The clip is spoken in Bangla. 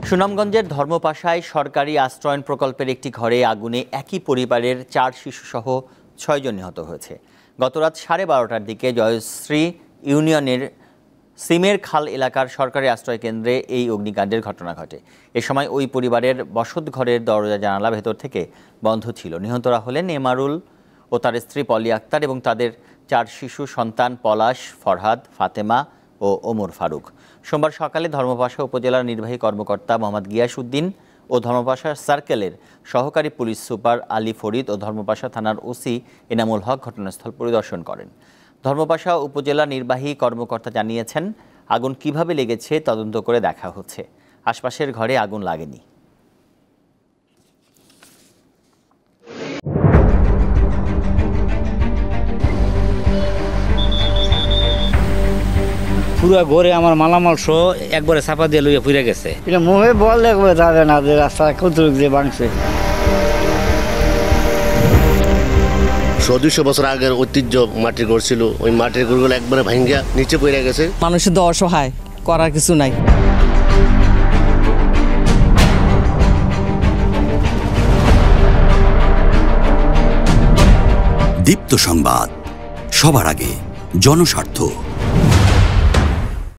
সুনামগঞ্জের ধর্মপাশায় সরকারি আশ্রয়ণ প্রকল্পের একটি ঘরে আগুনে একই পরিবারের 4 শিশুসহ 6 জন নিহত হয়েছে। গতরাত 12:30টার দিকে জয়শ্রী ইউনিয়নের সিমের খাল এলাকার সরকারি আশ্রয় কেন্দ্রে এই অগ্নিকাণ্ডের ঘটনা ঘটে। এ সময় ওই পরিবারের বসত ঘরের দরজা জানালা ভেতর থেকে বন্ধ ছিল। নিহতরা হলেন এমারুল ও তার স্ত্রী পলি আক্তার এবং তাদের 4 শিশু সন্তান পলাশ, ফরহাদ, ফাতেমা ও ওমর ফারুক। সোমবার সকালে ধর্মপাশা উপজেলার নির্বাহী কর্মকর্তা মোহাম্মদ গিয়াস উদ্দিন ও ধর্মপাশা সার্কেলের সহকারী পুলিশ সুপার আলী ফরিদ ও ধর্মপাশা থানার ওসি এনামুল হক ঘটনাস্থল পরিদর্শন করেন। ধর্মপাশা উপজেলা নির্বাহী কর্মকর্তা জানিয়েছেন, আগুন কিভাবে লেগেছে তদন্ত করে দেখা হচ্ছে। আশপাশের ঘরে আগুন লাগেনি। পুরা ঘরে আমার মালামাল সহ একবারে চাপা দিয়ে লইয়া পুড়ে গেছে। এটা মুখে বল দেখবে যাবে না যে রাস্তা কতটুক দিয়ে ভাঙছে। 200 বছর আগের ঐতিহ্য মাটির ঘর ছিল, ওই মাটির ঘরগুলো একবারে ভাঙ্গিয়া নিচে পড়ে গেছে। মানুষের তো অসহায়, করার কিছু নাই। দীপ্ত সংবাদ, সবার আগে, জনস্বার্থ।